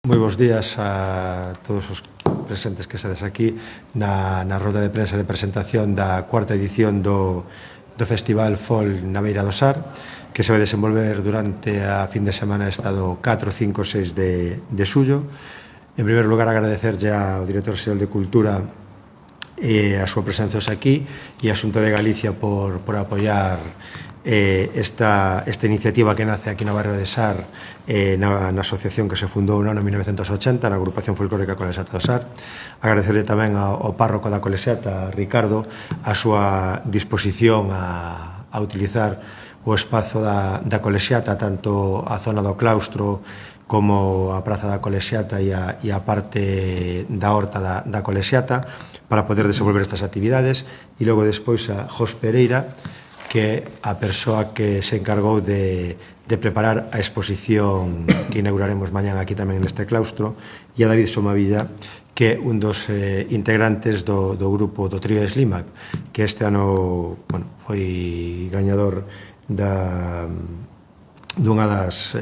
Moi bons días a todos os presentes que estades aquí na roda de prensa de presentación da cuarta edición do Festival Folk na Beira do Sar, que se vai desenvolver durante a fin de semana estado 4, 5, 6 de xullo. En primeiro lugar, agradecerlle ao director xeral de Cultura a súa presenza aquí e a Xunta de Galicia por apoiar esta iniciativa que nace aquí no barrio de Sar, na asociación que se fundou no ano 1980, na agrupación folclórica Colexiata do Sar. Agradecerle tamén ao párroco da Colexiata, Ricardo, a súa disposición a utilizar o espazo da Colexiata, tanto a zona do claustro como a praza da Colexiata e a parte da horta da Colexiata, para poder desenvolver estas actividades. E logo despois a Jos Pereira, que é a persoa que se encargou de preparar a exposición que inauguraremos mañán aquí tamén neste claustro, e a David Somavilla, que é un dos integrantes do grupo do Trío Slimac, que este ano foi gañador dunha das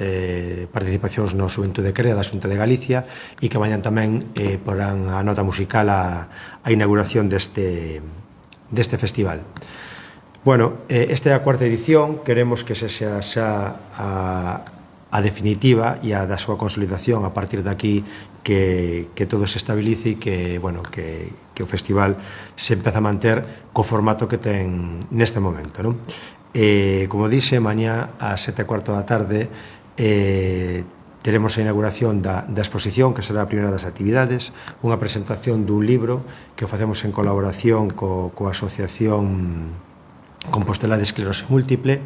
participacións no Xuventude Crea da Xunta de Galicia, e que mañán tamén porán a nota musical a inauguración deste festival. Bueno, esta é a cuarta edición, queremos que se xa a definitiva e a da súa consolidación a partir de aquí, que todo se estabilice e que o festival se empeza a manter co formato que ten neste momento, non? Como dixe, mañá ás 7:15 da tarde teremos a inauguración da exposición, que será a primeira das actividades, unha presentación dun libro que facemos en colaboración coa asociación Compostela de Esclerose Múltiple,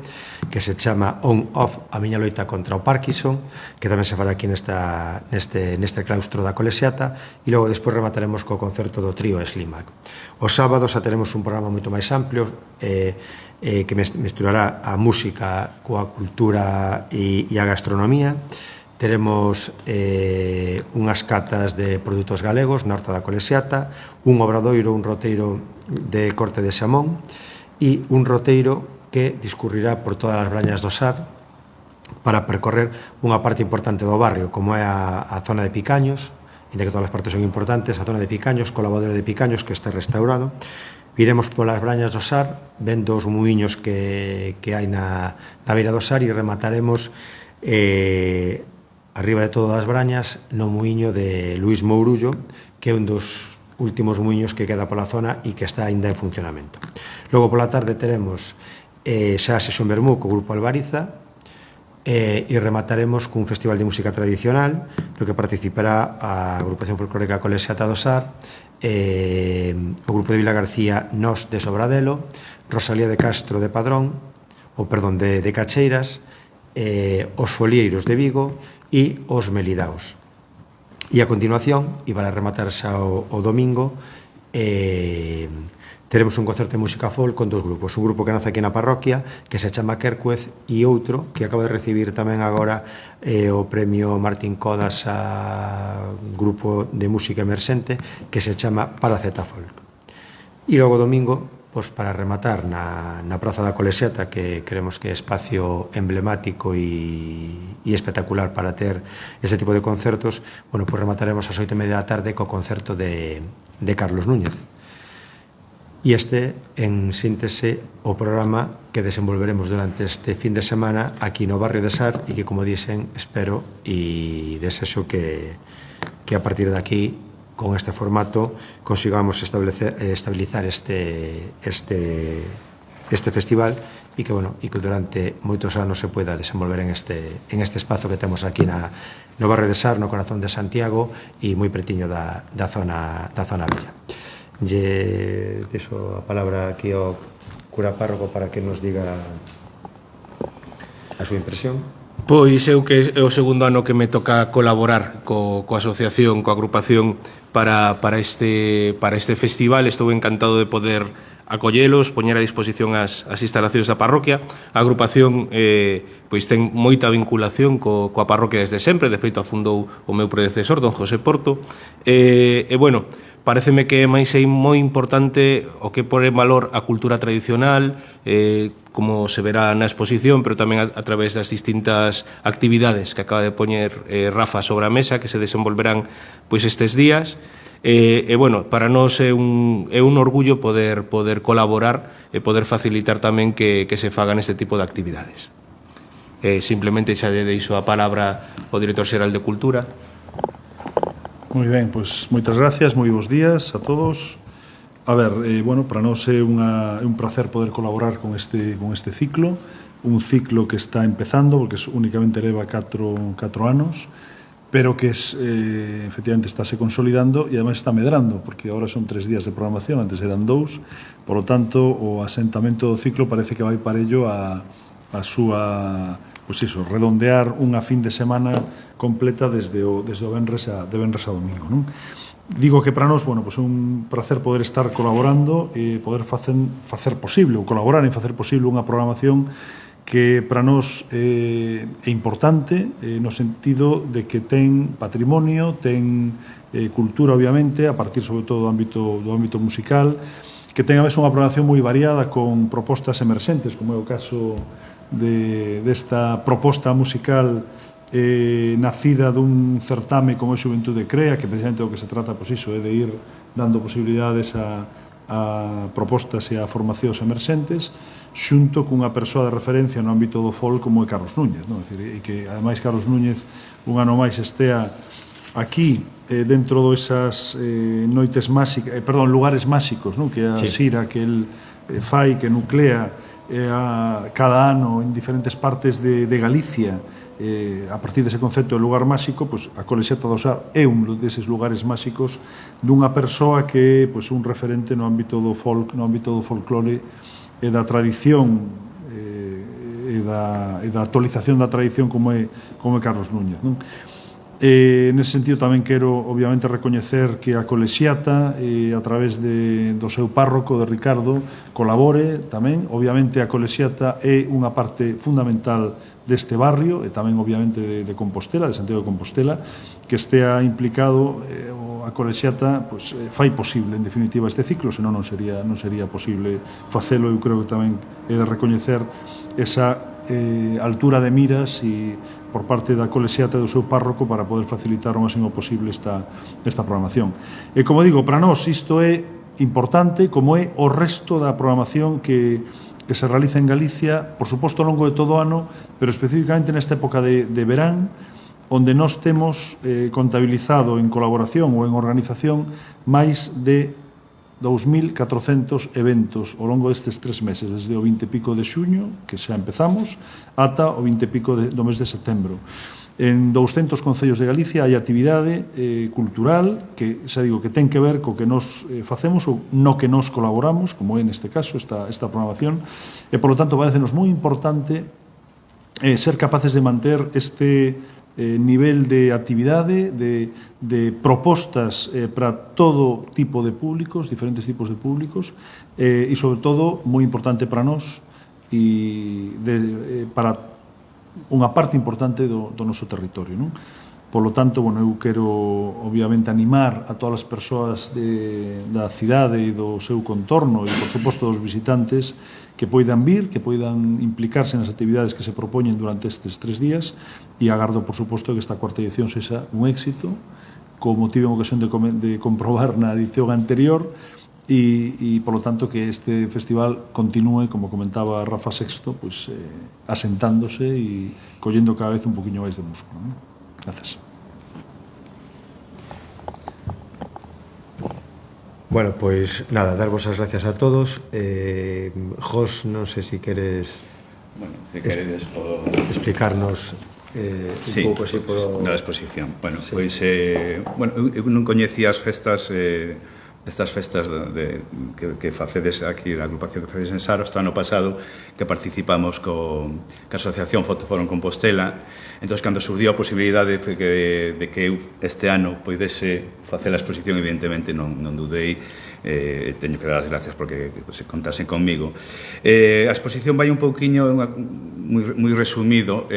que se chama On Off, a miña loita contra o Parkinson, que tamén se fará aquí neste claustro da Colexiata, e logo despois remataremos co concerto do Trío Slimac. Os sábados xa teremos un programa moito máis amplio, que mesturará a música coa cultura e a gastronomía. Teremos unhas catas de produtos galegos na horta da Colexiata, un obradoiro, un roteiro de corte de xamón, e un roteiro que discurrirá por todas as brañas do Sar para percorrer unha parte importante do barrio, como é a zona de Picaños, inda que todas as partes son importantes, a zona de Picaños, co lavadero de Picaños, que está restaurado. Iremos polas brañas do Sar, vendo os muiños que hai na beira do Sar, e remataremos arriba de todas as brañas no muiño de Luís Mourullo, que é un dos últimos muiños que queda pola zona e que está aínda en funcionamento. Logo pola tarde teremos xa a sesión vermú co Grupo Albariza, e remataremos cun festival de música tradicional no que participará a agrupación folclórica Colexiata do Sar, o grupo de Vila García Nós de Sobradelo, Rosalía de Castro de Padrón, de Cacheiras, os Folieiros de Vigo e os Melidaos. E a continuación, e para rematar xa o domingo, teremos un concerto de música folk con dos grupos. Un grupo que nace aquí na parroquia, que se chama Quercuez, e outro que acaba de recibir tamén agora o premio Martín Codas a grupo de música emerxente, que se chama Paraceta Folk. E logo domingo, para rematar na Praza da Colexiata, que creemos que é espacio emblemático e espectacular para ter ese tipo de concertos, remataremos ás 8:30 da tarde co concerto de Carlos Núñez. E este, en síntese, o programa que desenvolveremos durante este fin de semana aquí no barrio de Sar, e que, como dixen, espero e desexo que a partir de aquí, con este formato, consigamos estabilizar este festival e que durante moitos anos se pueda desenvolver en este espazo que temos aquí no barrio de Sar, no corazón de Santiago, e moi pretiño da zona vella. Lle deixo a palabra aquí ao cura párroco para que nos diga a súa impresión. Pois eu, que é o segundo ano que me toca colaborar coa asociación, coa agrupación para este festival, estou encantado de poder acollelos, poñer a disposición as instalacións da parroquia. A agrupación pois ten moita vinculación coa parroquia desde sempre, de feito a fundou o meu predecesor, don José Porto, bueno, pareceme que é moi importante o que pon en valor a cultura tradicional, como se verá na exposición, pero tamén a través das distintas actividades que acaba de poñer Rafa sobre a mesa, que se desenvolverán pois estes días. Bueno, para nós é un orgullo poder colaborar e poder facilitar tamén que se fagan este tipo de actividades. Simplemente xa lle deixo a palabra ao director xeral de Cultura. Moi ben, pois moitas gracias, moi bons días a todos. A ver, bueno, para nós é un placer poder colaborar con este ciclo, un ciclo que está empezando, porque únicamente leva 4 anos, pero que efectivamente estáse consolidando e ademais está medrando, porque agora son 3 días de programación, antes eran 2, por lo tanto, o asentamento do ciclo parece que vai para ello a súa, pois iso, redondear unha fin de semana completa desde o venres a domingo, non? Digo que para nós, bueno, pues un placer poder estar colaborando e poder facer posible, ou colaborar en facer posible unha programación que para nós é importante no sentido de que ten patrimonio, ten cultura, obviamente, a partir sobre todo do ámbito musical, que ten a vez unha programación moi variada con propostas emerxentes, como é o caso desta proposta musical nacida dun certame como é Xuventude Crea, que precisamente o que se trata, pois iso, é de ir dando posibilidades a propostas e a formacións emerxentes, xunto cunha persoa de referencia no ámbito do folk como é Carlos Núñez, non? E que, ademais, Carlos Núñez un ano máis estea aquí dentro desas noites máxicas, lugares máxicos, non? Que é a xira que el fai, que nuclea cada ano en diferentes partes de Galicia, a partir dese concepto de lugar máxico, pois a Colexiata do Sar é un deses lugares máxicos dunha persoa que é pois un referente no ámbito do folk, no ámbito do folclore e da tradición e da actualización da tradición como é Carlos Núñez, non? Nese sentido tamén quero obviamente recoñecer que a Colexiata a través do seu párroco, de Ricardo, colabore tamén. Obviamente a Colexiata é unha parte fundamental deste barrio e tamén obviamente de Compostela, de Santiago de Compostela, que estea implicado a Colexiata, pois fai posible en definitiva este ciclo, senón non sería posible facelo. Eu creo que tamén é de recoñecer esa altura de miras e por parte da Colexiata e do seu párroco para poder facilitar o máximo posible esta programación. E como digo, para nós isto é importante, como é o resto da programación que se realiza en Galicia, por suposto ao longo de todo o ano, pero especificamente nesta época de verán, onde nós temos contabilizado en colaboración ou en organización máis de 2.400 eventos ao longo destes 3 meses, desde o 20 e pico de xuño, que xa empezamos, ata o 20 e pico do mes de setembro. En 200 concellos de Galicia hai actividade cultural que, xa digo, que ten que ver co que nos facemos ou no que nos colaboramos, como é neste caso esta programación, e, por lo tanto, parecenos moi importante ser capaces de manter este nivel de actividade, de propostas para todo tipo de públicos, diferentes tipos de públicos, e, sobre todo, moi importante para nós e para unha parte importante do noso territorio, non? Por lo tanto, bueno, eu quero, obviamente, animar a todas as persoas da cidade e do seu contorno e, por suposto, dos visitantes que poidan vir, que poidan implicarse nas actividades que se propoñen durante estes 3 días e agardo, por suposto, que esta cuarta edición sexa un éxito, como tive en ocasión de comprobar na edición anterior, e, por lo tanto, que este festival continúe, como comentaba Rafa Sexto, pues, asentándose e collendo cada vez un poquinho máis de músculo, ¿no? Gracias. Bueno, pues nada, dar vos as gracias a todos. Jos, non sei se queres explicarnos un pouco así da exposición. Bueno, sí. Pois eu non coñecía as festas destas festas que facedes aquí, a agrupación que facedes en Sar, o ano pasado, que participamos ca Asociación Fotoforum Compostela. Entón, cando surdiu a posibilidade de que eu este ano poidese facer a exposición, evidentemente non dudei, teño que dar as gracias porque se contasen conmigo. A exposición vai un pouquiño, moi resumido,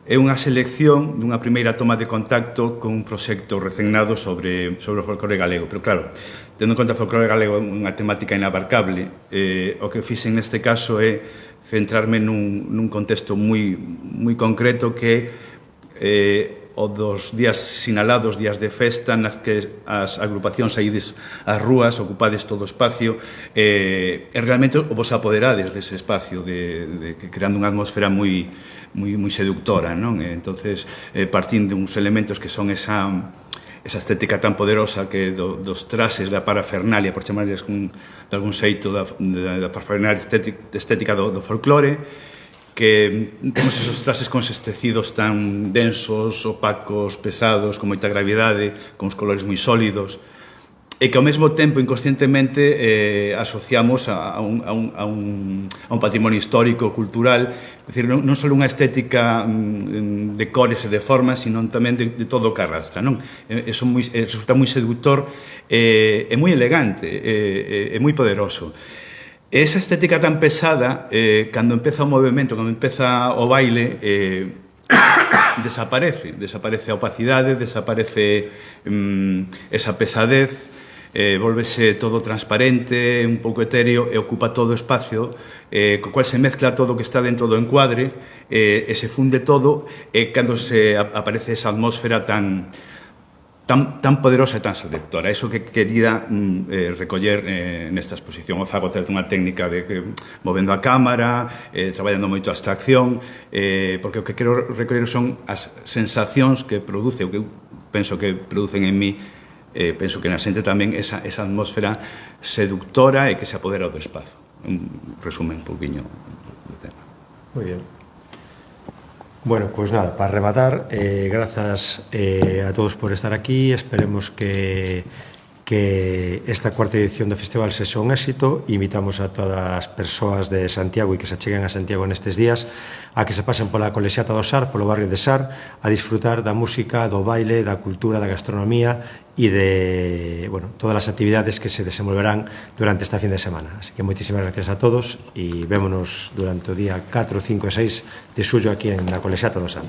é unha selección dunha primeira toma de contacto con un proxecto recenado sobre o folclore galego. Pero claro, tendo en conta o folclore galego é unha temática inabarcable, o que fixen neste caso é centrarme nun contexto moi concreto que é o dos días sinalados, días de festa, nas que as agrupacións saídes ás rúas, ocupades todo o espacio, e realmente vos apoderades dese espacio, creando unha atmosfera moi seductora, non? Entonces, partindo uns elementos que son esa estética tan poderosa que dos trases da parafernalia, por chamarles de algún xeito da parafernalia estética do folclore, que temos esos trases con esos tecidos tan densos, opacos, pesados, con moita gravidade, con os colores moi sólidos, e que ao mesmo tempo inconscientemente asociamos a un patrimonio histórico, cultural, é dicir, non só unha estética de cores e de formas, sino tamén de todo o que arrastra, non? Resulta moi seductor e moi elegante, e moi poderoso. Esa estética tan pesada, cando empeza o movimento, cando empeza o baile, desaparece a opacidade, desaparece esa pesadez, volvese todo transparente, un pouco etéreo, e ocupa todo o espacio, co cual se mezcla todo o que está dentro do encuadre, e se funde todo, e cando se aparece esa atmósfera tan poderosa e tan seductora. Iso que quería recoller nesta exposición. O fago a través dunha técnica de movendo a cámara, traballando moito a abstracción, porque o que quero recoller son as sensacións que produce, o que eu penso que producen en mí, penso que na xente tamén, esa atmósfera seductora e que se apodera do espazo. Un resumen un pouquiño do tema. Moi bien. Bueno, pues nada, para rematar, grazas a todos por estar aquí. Esperemos que esta cuarta edición do festival sexa un éxito. Invitamos a todas as persoas de Santiago e que se cheguen a Santiago nestes días a que se pasen pola Colexiata do Sar, polo barrio de Sar, a disfrutar da música, do baile, da cultura, da gastronomía e de todas as actividades que se desenvolverán durante esta fin de semana. Así que moitísimas gracias a todos e vémonos durante o día 4, 5 e 6 de xullo aquí en la Colexiata do Sar.